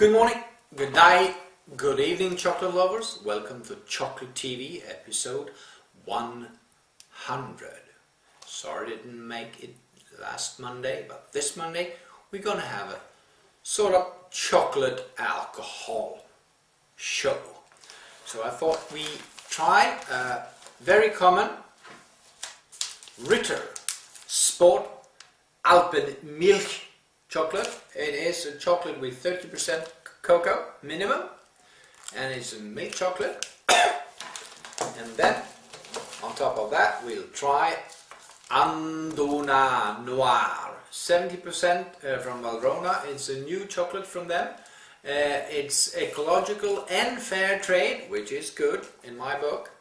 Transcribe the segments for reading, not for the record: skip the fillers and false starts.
Good morning, good day, good evening, chocolate lovers. Welcome to Chocolate TV episode 100. Sorry I didn't make it last Monday, but this Monday we're gonna have a sort of chocolate alcohol show. So I thought we try a very common Ritter Sport Alpenmilch chocolate. It is a chocolate with 30% cocoa minimum, and it's a milk chocolate. And then on top of that we'll try Andona Noir, 70% from Valrhona. It's a new chocolate from them. It's ecological and fair trade, which is good in my book.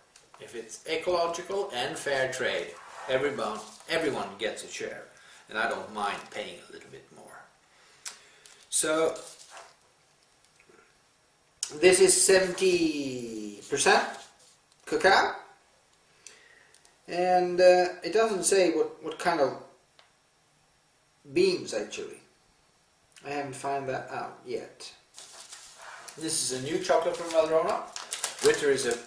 If it's ecological and fair trade, everyone gets a share, and I don't mind paying a little bit more. So this is 70% cacao, and it doesn't say what kind of beans actually. I haven't found that out yet. This is a new chocolate from Valrhona. Ritter is a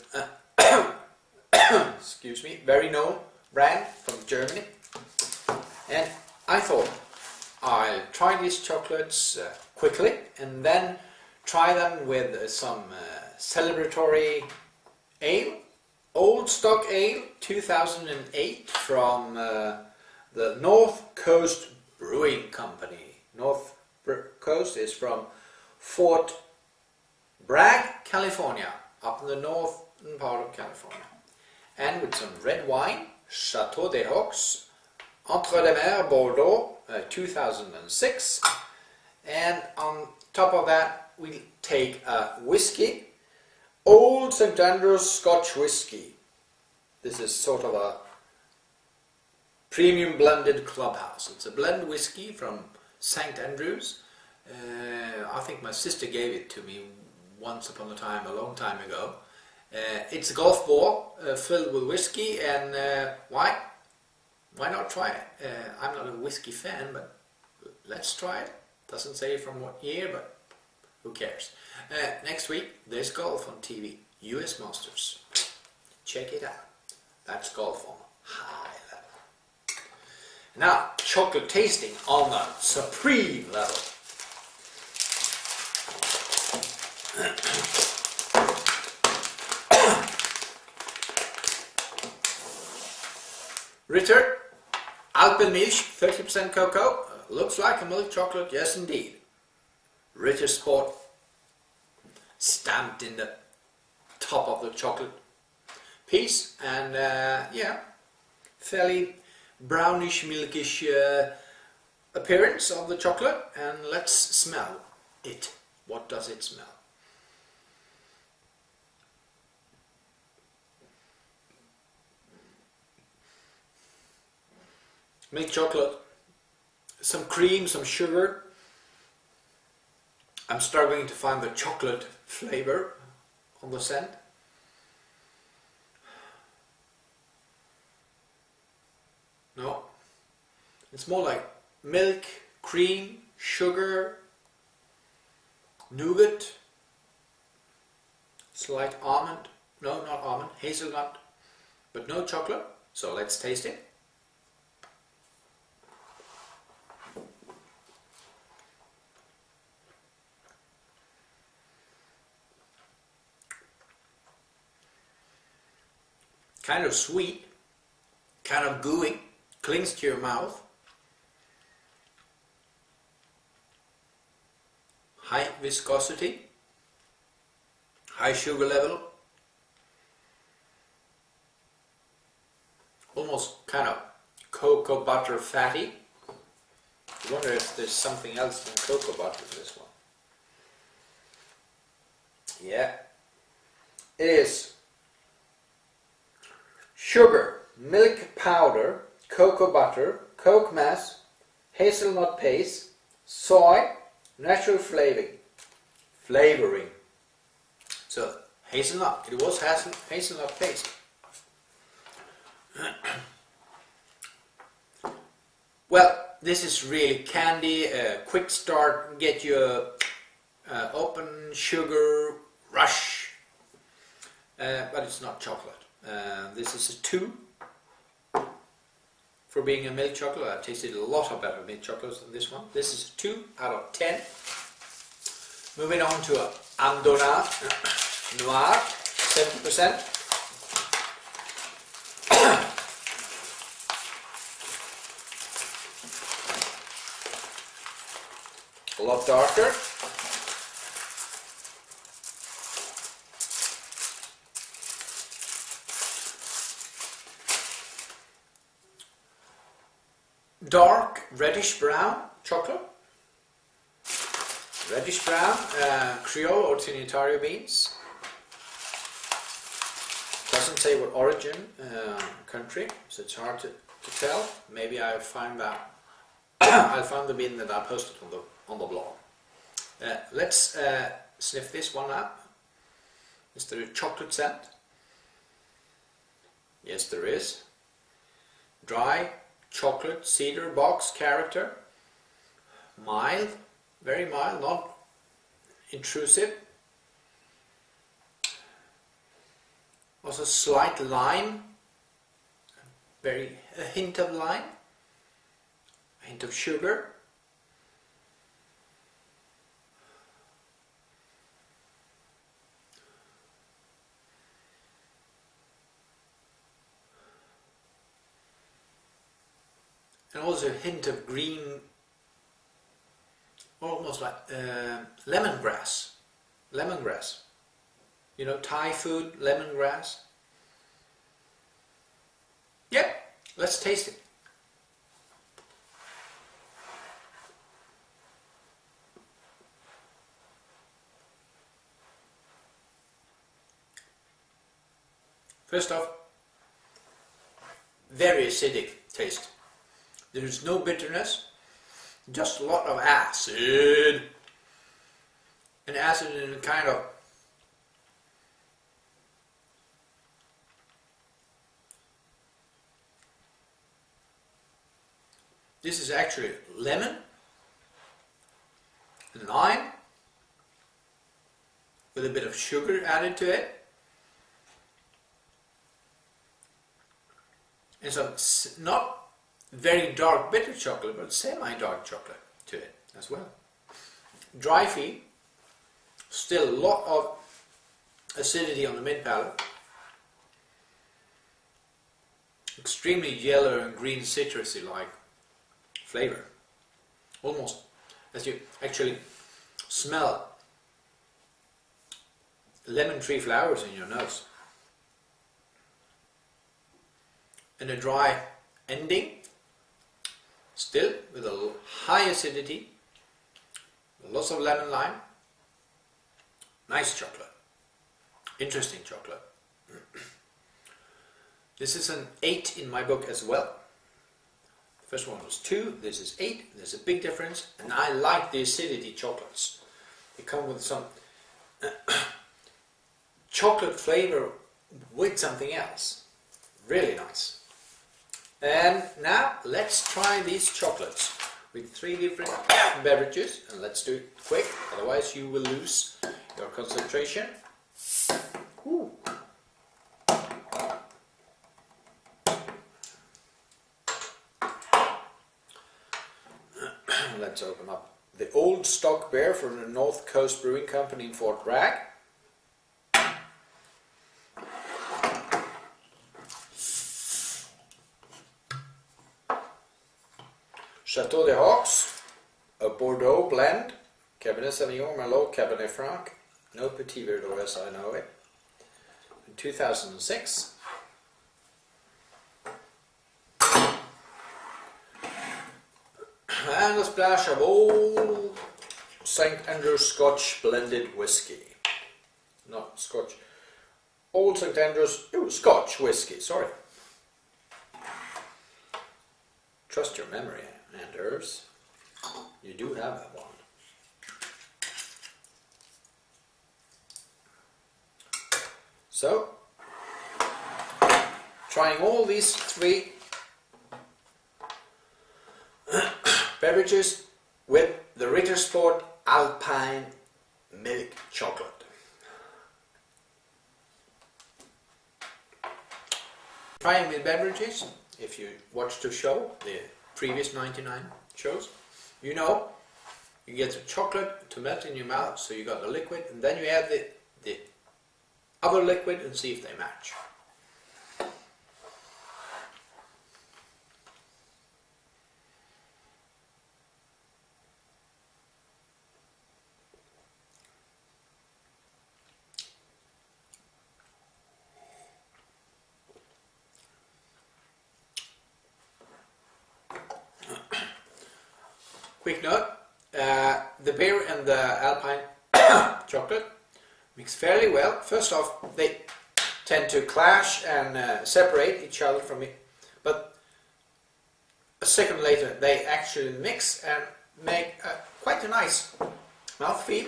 excuse me, very known brand from Germany, and I thought I'll try these chocolates quickly and then try them with some celebratory ale, Old Stock Ale 2008 from the North Coast Brewing Company. North Coast is from Fort Bragg, California, up in the northern part of California. And with some red wine, Chateau des Rocs, Entre les Mers, Bordeaux, 2006. And on top of that we take a whiskey, Old St. Andrews Scotch Whiskey. This is sort of a premium blended clubhouse. It's a blend whiskey from St. Andrews. I think my sister gave it to me once upon a time, a long time ago. It's a golf ball filled with whiskey, and why not try it? I'm not a whiskey fan, but let's try it. Doesn't say from what year, but who cares? Next week there's golf on TV, US Masters. Check it out. That's golf on high level. Now chocolate tasting on the supreme level. Ritter Alpenmilch, 30% cocoa. Looks like a milk chocolate, yes indeed. Ritter Sport stamped in the top of the chocolate piece, and yeah, fairly brownish, milkish appearance of the chocolate. And let's smell it. What does it smell? Milk chocolate, some cream, some sugar. I'm struggling to find the chocolate flavor on the scent. No, it's more like milk, cream, sugar, nougat, slight almond, no, not almond, hazelnut, but no chocolate. So let's taste it. Kind of sweet, kind of gooey, clings to your mouth. High viscosity, high sugar level, almost kind of cocoa butter fatty. I wonder if there's something else than cocoa butter in this one. Yeah, it is. Sugar, milk powder, cocoa butter, coke mass, hazelnut paste, soy, natural flavoring. So hazelnut, it was hazelnut paste. Well, this is really candy, quick start, get you open sugar rush, but it's not chocolate. This is a 2 for being a milk chocolate. I've tasted a lot of better milk chocolates than this one. This is a 2 out of 10. Moving on to a Andorra Noir, 70%. A lot darker. Dark reddish brown chocolate. Reddish brown, Creole or Trinitario beans. Doesn't say what origin, country, so it's hard to tell. Maybe I'll find that. I'll find the bean that I posted on the blog. Let's sniff this one up. Is there a chocolate scent? Yes, there is. Dry chocolate cedar box character. Mild, very mild, not intrusive. Also slight lime, a hint of lime, a hint of sugar. And also a hint of green, almost like lemongrass. Lemongrass. You know, Thai food, lemongrass. Yeah, let's taste it. First off, very acidic taste. There is no bitterness, just a lot of acid. And acid in a kind of this is actually lemon, lime, with a bit of sugar added to it. And some not very dark bitter chocolate, but semi-dark chocolate to it as well. Dry feed, still a lot of acidity on the mid palate. Extremely yellow and green citrusy like flavor. Almost as you actually smell lemon tree flowers in your nose. And a dry ending, still with a high acidity, lots of lemon lime. Nice chocolate, interesting chocolate. This is an 8 in my book as well. The first one was 2, this is 8, there's a big difference, and I like the acidity chocolates. They come with some chocolate flavor with something else. Really nice. And now let's try these chocolates with 3 different beverages, and let's do it quick, otherwise you will lose your concentration. Ooh. Let's open up the Old Stock Bear from the North Coast Brewing Company in Fort Bragg. Chateau de Hawks, a Bordeaux blend, Cabernet Sauvignon, Merlot, Cabernet Franc, no Petit Verdot as I know it, in 2006. And a splash of old St. Andrews Scotch blended whiskey. Not Scotch, old St. Andrews, Scotch whiskey, sorry. Trust your memory, Anders. You do have that one. So, trying all these 3 beverages with the Rittersport Alpine milk chocolate. Trying with beverages, if you watch the show, the previous 99 shows, you know, you get the chocolate to melt in your mouth, so you got the liquid, and then you add the other liquid and see if they match. Quick note, the beer and the Alpine chocolate mix fairly well. First off, they tend to clash and separate each other from it, but a second later they actually mix and make quite a nice mouthfeel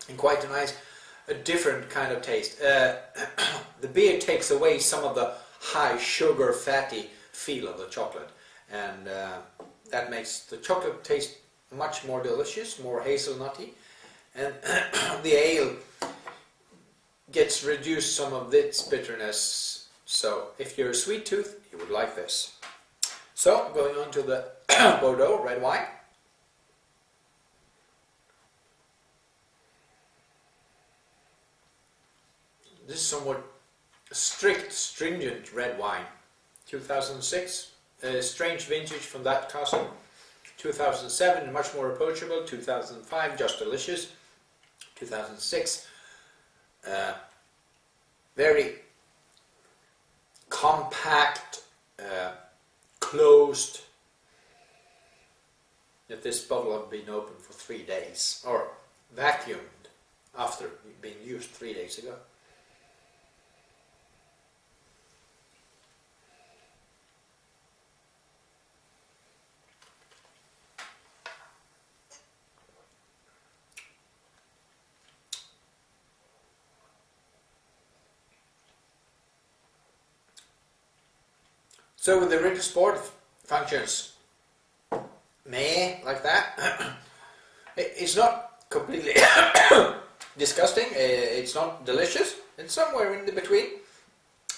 and quite a nice, a different kind of taste. The beer takes away some of the high sugar fatty feel of the chocolate, and that makes the chocolate taste much more delicious, more hazelnutty, and the ale gets reduced some of its bitterness. So if you're a sweet tooth, you would like this. So going on to the Bordeaux red wine. This is somewhat strict, stringent red wine. 2006, a strange vintage from that castle. 2007, much more approachable. 2005, just delicious. 2006, very compact, closed. Yet this bottle had been open for 3 days, or vacuumed after being used 3 days ago. So with the Ritter Sport functions like that, it's not completely disgusting, it's not delicious, it's somewhere in the between.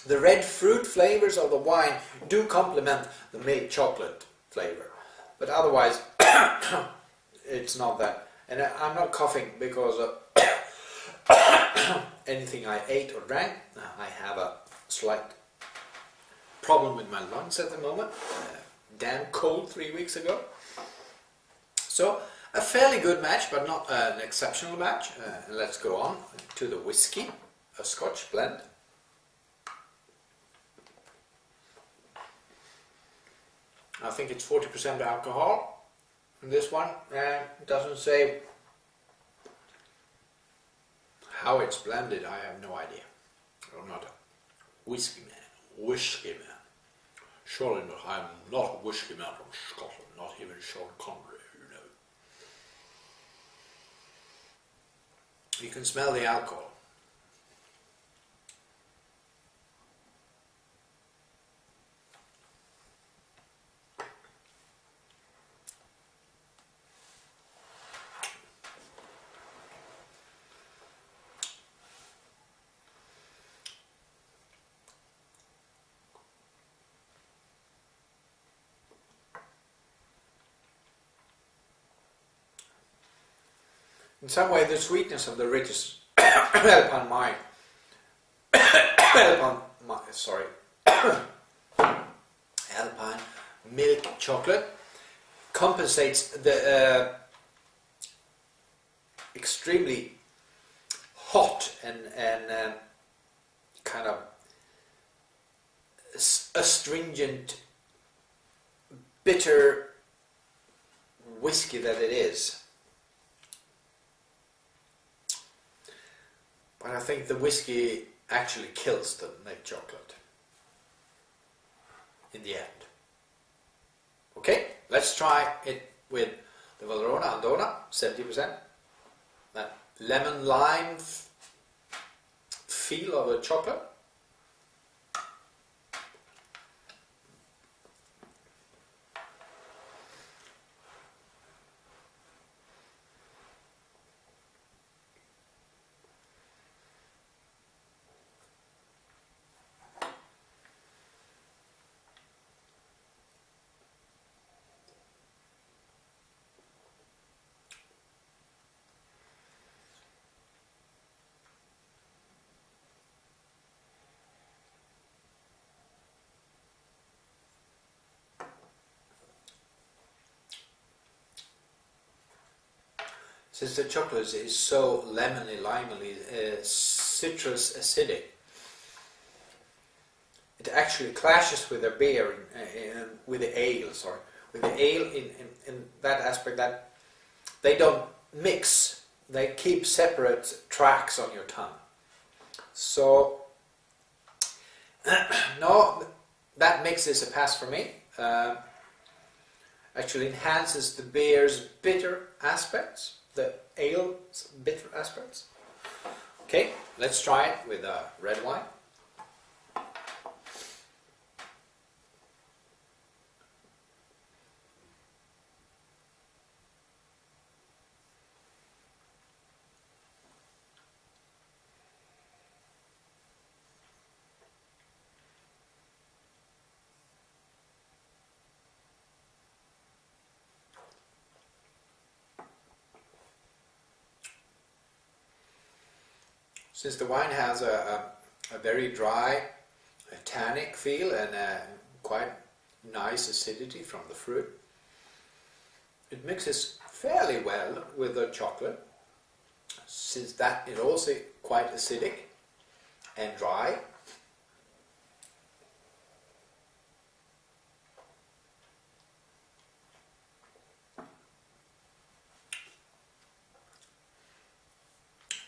The red fruit flavors of the wine do complement the milk chocolate flavor, but otherwise it's not that. And I'm not coughing because of anything I ate or drank. I have a slight problem with my lungs at the moment. Damn cold 3 weeks ago. So a fairly good match, but not an exceptional match. Let's go on to the whiskey, a Scotch blend. I think it's 40% alcohol in this one. It doesn't say how it's blended. I have no idea. I'm not a whiskey man. Whiskey man. Surely not. I'm not a whiskey man from Scotland. Not even Sean Connery, you know. You can smell the alcohol. In some way, the sweetness of the Ritter's Alpine wine, Alpine milk chocolate compensates the extremely hot and kind of astringent, bitter whiskey that it is. But I think the whiskey actually kills the milk chocolate in the end. Okay, let's try it with the Valrhona Andona, 70%. That lemon lime feel of the chocolate. since the chocolate is so lemony, limely, citrus acidic, it actually clashes with the beer, with the ale, sorry. With the ale in that aspect that they don't mix, they keep separate tracks on your tongue. So, no, that mix is a pass for me. Actually enhances the beer's bitter aspects, the ale's bitter aspects. Okay, let's try it with red wine. Since the wine has a very dry, tannic feel and a quite nice acidity from the fruit, it mixes fairly well with the chocolate, since that is also quite acidic and dry.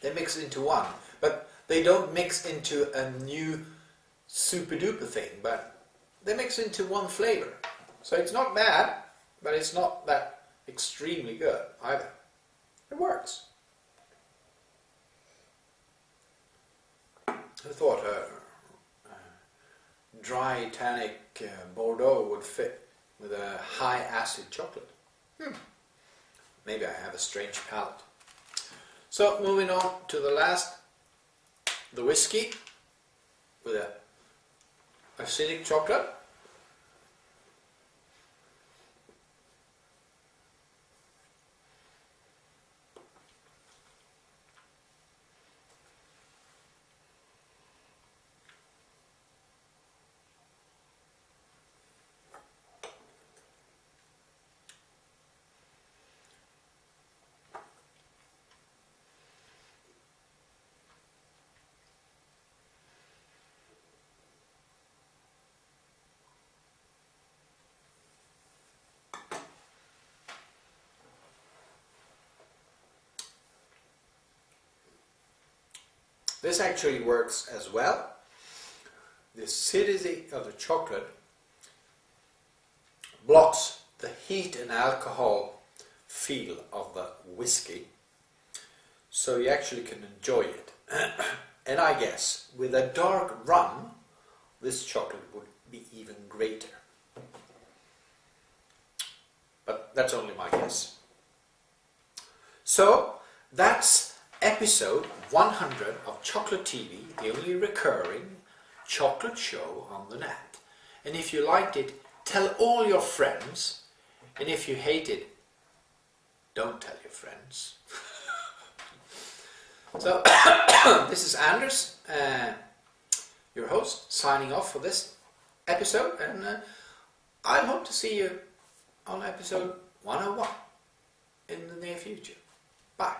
They mix into one, but they don't mix into a new super duper thing, but they mix into one flavor. So it's not bad, but it's not that extremely good either. It works. I thought a dry tannic Bordeaux would fit with a high acid chocolate. Maybe I have a strange palate. So moving on to the last, the whiskey with a acidic chocolate. This actually works as well. The acidity of the chocolate blocks the heat and alcohol feel of the whiskey, so you actually can enjoy it. And I guess with a dark rum, this chocolate would be even greater. But that's only my guess. So that's episode 100 of Chocolate TV, the only recurring chocolate show on the net. And if you liked it, tell all your friends. And if you hate it, don't tell your friends. So, this is Anders, your host, signing off for this episode. And I hope to see you on episode 101 in the near future. Bye.